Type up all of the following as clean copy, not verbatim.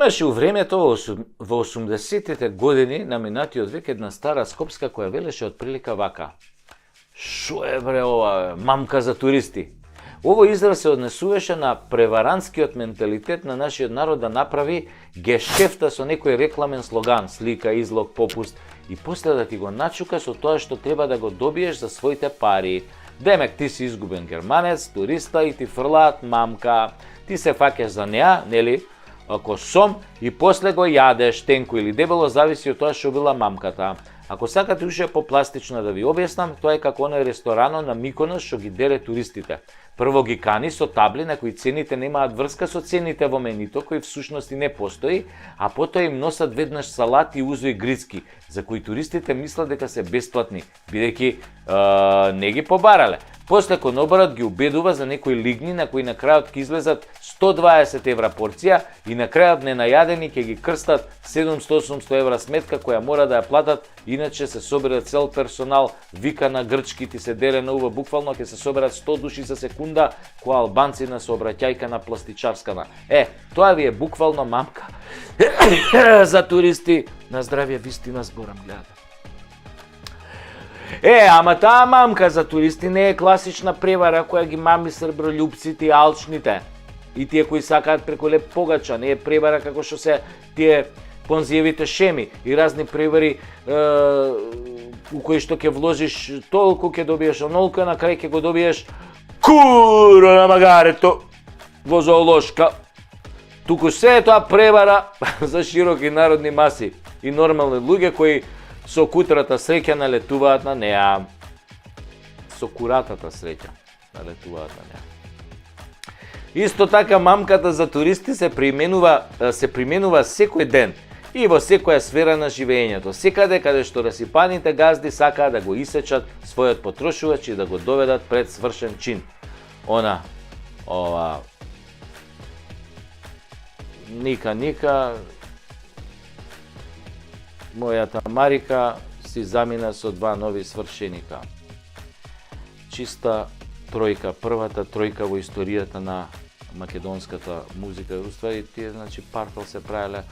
Имаше у времето во 80-тите години на минатиот век една стара скопска која велеше отприлика вака: "Шо е бре ова, мамка за туристи?" Овој израз се однесуваше на преварантскиот менталитет на нашиот народ да направи гешефта со некој рекламен слоган, слика, излог, попуст и после да ти го начука со тоа што треба да го добиеш за своите пари. Демек, ти си изгубен германец, туриста и ти фрлаат мамка. Ти се фаќаш за неа, нели? Ако сом и после го јадеш тенко или дебело, зависи од тоа што била мамката. Ако сакате уште попластично да ви објаснам, тоа е како оној ресторано на Миконос што ги дере туристите. Прво ги кани со табли на кои цените немаат врска со цените во менито, кој всушност и не постои, а потоа им носат веднаш салати, узо и грицки, за кои туристите мислат дека се бесплатни, бидејќи не ги побарале. После кон оборот ги убедува за некои лигни на кои на крајот ќе излезат 120 евра порција и на крајот ненајадени ќе ги крстат 700-800 евра сметка која мора да ја платат, иначе се собира цел персонал, вика на грчки, ти се дере на ува, буквално ќе се соберат 100 души за секунда, која албанци на сообраќајка на пластичарскана. Тоа ви е буквално мамка за туристи. На здравје, вистина зборам, гледате. Ама таа мамка за туристи не е класична превара која ги мами србролюбците и алчните и тие кои сакаат преку леп погача. Не е превара како што се тие понзиевите шеми и разни превари у кои што ќе вложиш толку, ќе добиеш онолку, на крај ќе го добиеш куро на магарето во зоолошка. Туку се е тоа превара за широки народни маси и нормални луѓе кои со кутрата среќа налетуваат на неа. Со куратата среќа налетуваат на неа. Исто така мамката за туристи се применува секој ден и во секоја сфера на живеењето. Секаде каде што расипаните газди сакаат да го исечат својот потрошувач и да го доведат пред свршен чин. Ника, мојата Марика си замина со 2 нови свршеника. Чиста тројка, првата тројка во историјата на македонската музика. Уствари тие, партал се правеле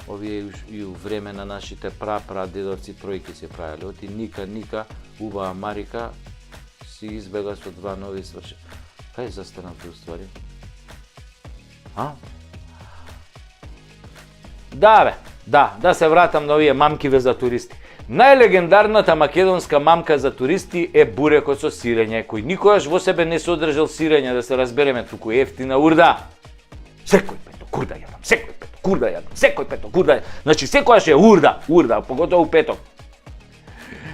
овие и у време на нашите прадедовци тројки се правеле. Оти Ника, убава Марика си избега со 2 нови свршеника. Кај застанавте уствари? Да се вратам на овие мамкиве за туристи. Најлегендарната македонска мамка за туристи е бурекот со сирење, кој никогаш во себе не содржал сирење, да се разбереме, туку ефтина урда. Секој петок урда јадам, секој петок урда. Значи секојаш е урда, поготово у петок.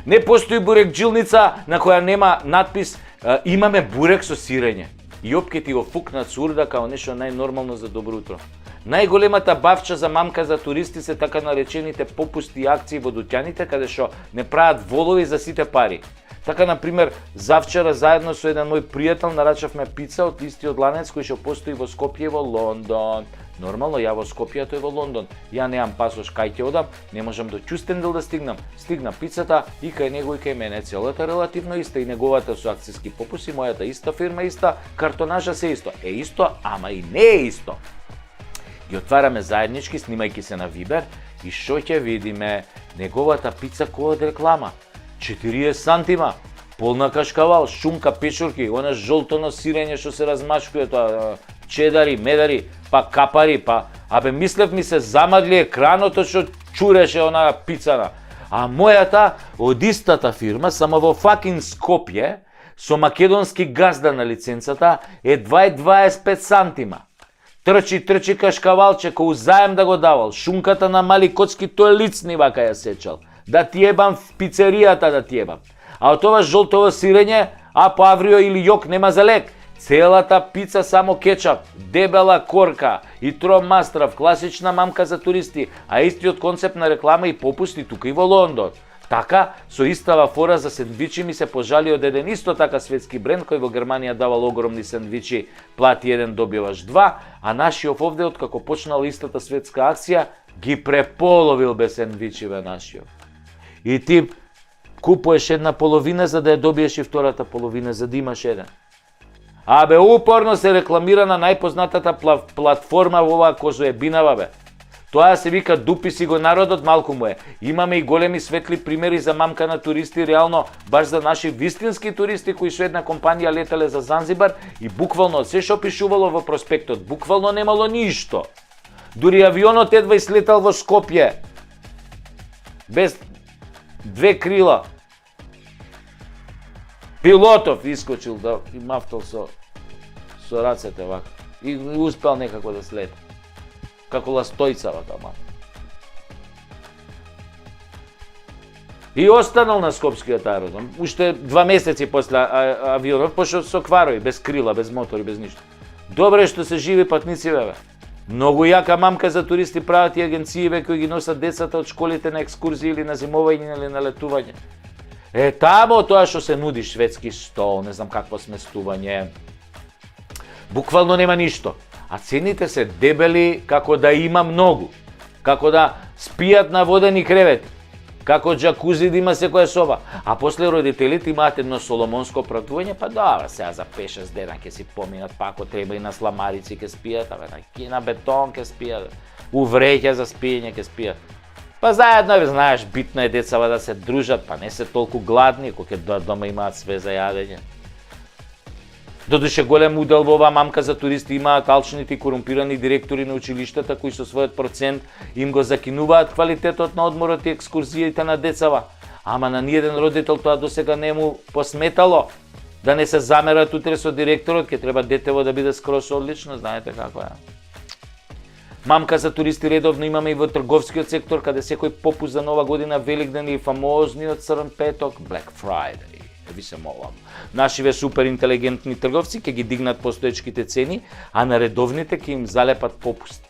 Не постои бурек джилница на која нема надпис имаме бурек со сирење. И опке ти го фукнат со урда као нешто најнормално за добро утро. Најголемата бавча за мамка за туристи се така наречените попусти и акции во дуќаните каде што не прават волови за сите пари. Така, например, завчера заедно со еден мој пријател нарачавме пица од истиот ланец кој што постои во Скопје и во Лондон. Нормално, ја во Скопје, тој во Лондон. Ја немам пасош кај ќе одам, не можам до Ќустендел да стигнам. Стигна пицата и кај него и кај мене. Целата релативно иста, и неговата со акцијски попуси, мојата иста фирма иста, картонажа се исто. Исто, ама и не е исто. Ги отвараме заеднички, снимајќи се на Вибер, и што ќе видиме? Неговата пица која од реклама. 40 сантима, полна кашкавал, шунка, печурки, она жолтоно сирење што се размачкува, тоа чедари, медари, па капари, мислев ми се замагли екраното што чуреше онаа пицана. А мојата од истата фирма, само во факин Скопје, со македонски газда на лиценцата, е 2,25 сантима. Трчи кашкавалче, кој заем да го давал, шунката на мали коцки, тој лицни вака ја сечал. Да ти ебам в пицеријата, да ти ебам. А од ова жолтово сирење, по аврио или јок нема за лек. Целата пица само кетчап, дебела корка и тромастрав, класична мамка за туристи, а истиот концепт на реклама и попусти тука и во Лондон. Така, со истава фора за сендвичи ми се пожали од еден исто така светски бренд кој во Германија давал огромни сендвичи, плати еден добиваш 2, а нашиот овде откако почнала истата светска акција ги преполовил без сендвичи бе нашиот. И ти купуваш една половина за да ја добиеш и втората половина за да имаш еден. Упорно се рекламира на најпознатата платформа во оваа козоебинава бе. Тоа се вика дупи си го народот, малку му е. Имаме и големи светли примери за мамка на туристи, реално баш за наши вистински туристи кои со една компанија летале за Занзибар и буквално се што пишувало во проспектот, буквално немало ништо. Дури авионот едва слетал во Скопје. Без две крила. Пилотов искочил да и мафтал со рацете вака. И успел некако да слета. Како ластојца вака ма. И останал на скопскиот аеродром. Уште 2 месеци после авионот, пошто со кварови, без крила, без мотори, без ништо. Добре што се живи патници, бе. Многу јака мамка за туристи прават и агенции кои ги носат децата од школите на екскурзии или на зимовање или на летување. Тамо тоа што се нуди, шведски стол, не знам какво сместување. Буквално нема ништо. А цените се дебели како да има многу. Како да спијат на водени кревет. Како джакузи да има секоја соба. А после родителите имаат едно соломонско пратување, па да, сега за 5-6 дена ќе си поминат, па ако треба и на сламарици ќе спијат, на бетон ќе спијат, у вреќа за спиење ќе спијат. Па заедно, знаеш, битно е децава да се дружат, па не се толку гладни, кога ќе дома имаат све за јадење. Додуше голем удел во оваа мамка за туристи имаат алчните и корумпирани директори на училиштата кои со својот процент им го закинуваат квалитетот на одморот и екскурзиите на децава. Ама на ниеден родител тоа досега не му посметало. Да не се замерат утре со директорот, ќе треба детево да биде скроз одлично, знаете како е. Мамка за туристи редовно имаме и во трговскиот сектор, каде секој попуст за нова година, Великден и фамозниот Црн петок, Black Friday. Ви се молам. Нашиве супер интелигентни трговци ќе ги дигнат постоечките цени, а на редовните ќе им залепат попуст.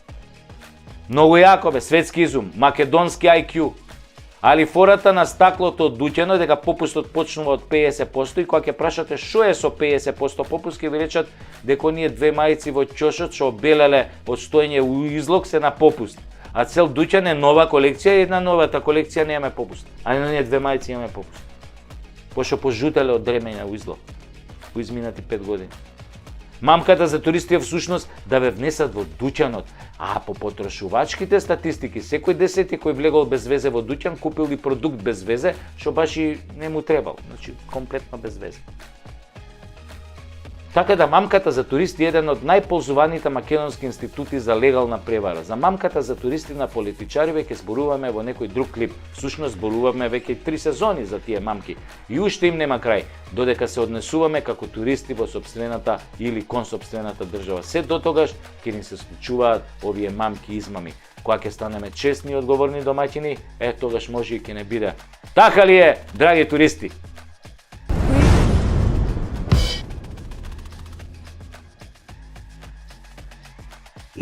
Многу јако бе, светски изум, македонски IQ. Али фората на стаклото од дуќано дека попустот почнува од 50% и кога ќе прашате што е со 50% попуст, ќе ви речат дека оние две мајци во ќошот што обелеле од стоење у излог се на попуст. А цел дуќан е нова колекција и една новата колекција немаме попуст. А на оние две мајци имаме попуст. Пошто пожутеле од дремење у излог. У изминати 5 години. Мамката за туристи е всушност да ве внесат во дуќанот, а по потрошувачките статистики, секој 10 кој влегол без везе во дуќан купил и продукт без везе, што баш и не му требал, значи комплетно без везе. Така да мамката за туристи е еден од најползуваните македонски институти за легална превара. За мамката за туристи на политичари ќе зборуваме во некој друг клип. Всушност зборуваме веќе 3 сезони за тие мамки. И уште им нема крај, додека се однесуваме како туристи во сопствената или кон сопствената држава. Се до тогаш ќе ни се случуваат овие мамки измами. Кога ќе станеме честни и одговорни домаќини, тогаш може и ќе не биде. Така ли е, драги туристи?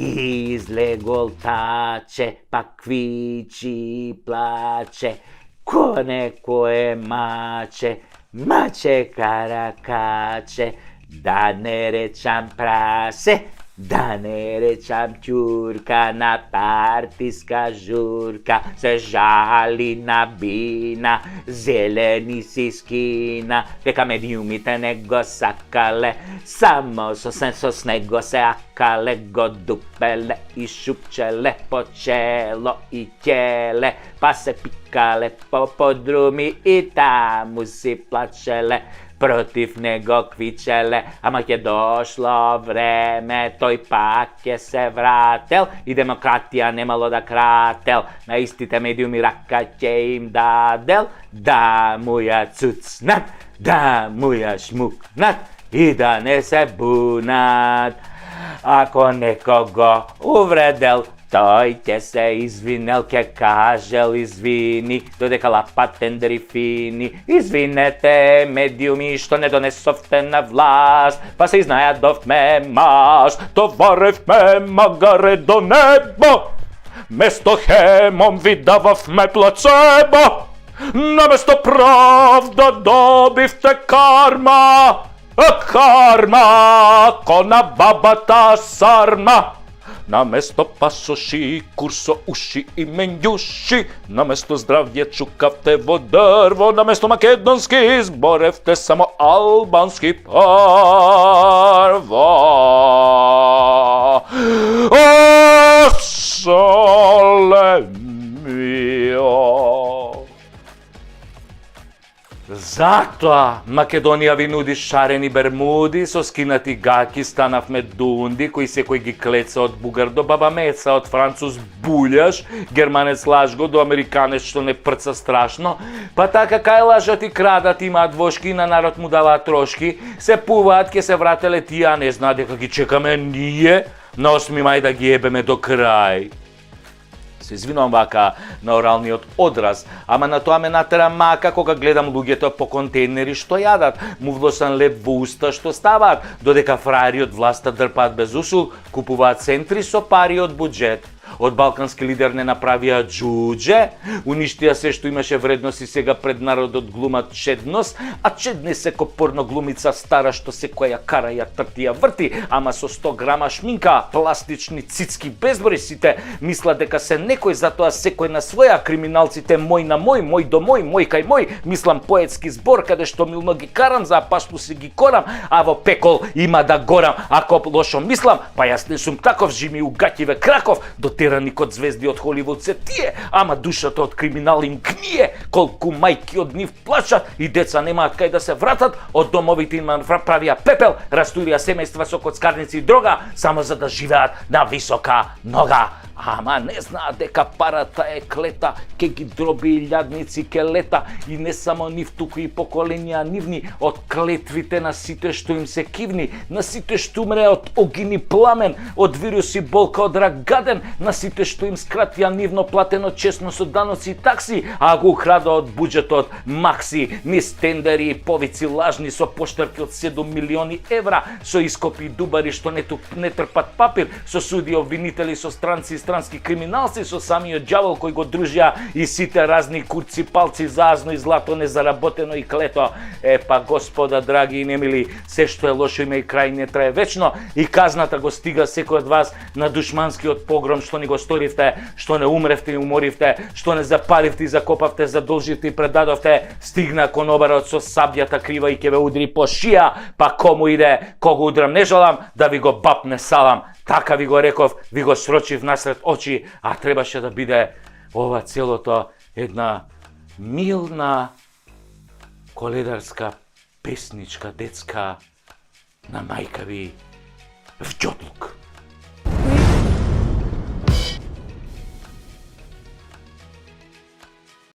Излегол таче, па квичи плаче, ко некое маче, маче каракаче, да не речам прасе, да не речам ќурка, на партиска журка, се жали на бина, зелени си скина, дека медиумите не го сакале, само со снего се акале, го дупеле и шупчеле по чело и ќеле, па се пикале по подруми и таму си плачеле. Против него квичеле, ама ќе дошло време, тој пак ќе се врател и демократија немало да крател. На истите медиуми рака ќе им дадел, да му ја цуцнат, да му ја шмукнат и да не се бунат. Ако некого увредел, тој ќе се извинел, ќе кажел извини, додека лапат тендери фини. Извинете, медиуми, што не донесовте на власт, па се изнајадовме маш, товаревме магаре до небо, место хемом ви дававме плацебо, наместо правда добивте карма, а карма кона бабата сарма. Наместо пасоши, курсо уши и менјуши, наместо здравје чукавте во дрво, наместо македонски зборевте само албански парво. О, сол Затоа Македонија ви нуди шарени бермуди со скинати гаки, станавме дунди, кои секој ги клеца од бугар до баба Меца, од француз булјаш, германец лажго до американец што не прца страшно, па така кај лажат и крадат, имаат вошки, на народ му даваат трошки, се пуваат, ке се врателе тие, а не знаат дека ги чекаме ние на 8 мај да ги ебеме до крај. Се извинувам вака на оралниот одраз, ама на тоа ме натера мака кога гледам луѓето по контейнери што јадат, му влосан леп во уста што ставаат, додека фраери од власта дрпаат без усул, купуваат центри со пари од буџет. Од балкански лидер не направија џудже, уништија се што имаше вредност и сега пред народот глумат чедност, а чедност се ко порно глумица стара што секоја кара ја трти ја врти, ама со 100 грама шминка, пластични цицки безброј сите, мисла дека се некој, затоа секој на своја, криминалците мој на мој до мој кај мој, мислам поетски збор каде што милно ги карам, за пашту си ги корам, а во пекол има да горам, ако лошо мислам, па јас не сум таков, жими у гаќиве краков, дотерани код звезди од Холивуд се тие, ама душата од криминал им гние, колку мајки од нив плачат и деца немаат кај да се вратат, од домовите им правија пепел, растурија семејства со коцкарници и дрога, само за да живеат на висока нога. Ама не знаат дека парата е клета, ке ги дроби илјадници ке лета, и не само нив, туку и поколенија нивни, од клетвите на сите што им се кивни, на сите што умре од огини пламен, од вируси болка од рак гаден, на сите што им скратија нивно платено честно со даноци и такси, а го украда од буџетот макси, низ тендери и повици лажни со поштарки од 7 милиони евра, со ископи и дубари што не трпат папир, со суди обвинители, со странци и странски криминалци, со самиот џавол кој го дружија и сите разни курци, палци, заазно и злато незаработено и клето. Па господа драги и немили, се што е лошо има и крај, не трае вечно, и казната го стига секој од вас на душманскиот погром што ни го сторивте, што не умревте и уморивте, што не запаливте и закопавте, задолживте и предадовте, стигна конобарот со сабјата крива и ќе ве удри по шија, па кому иде, кого удрам не жалам, да ви го бапне салам. Така ви го реков, ви го срочив насред очи, а требаше да биде ова целото една милна коледарска песничка детска на мајка ви в џотлук.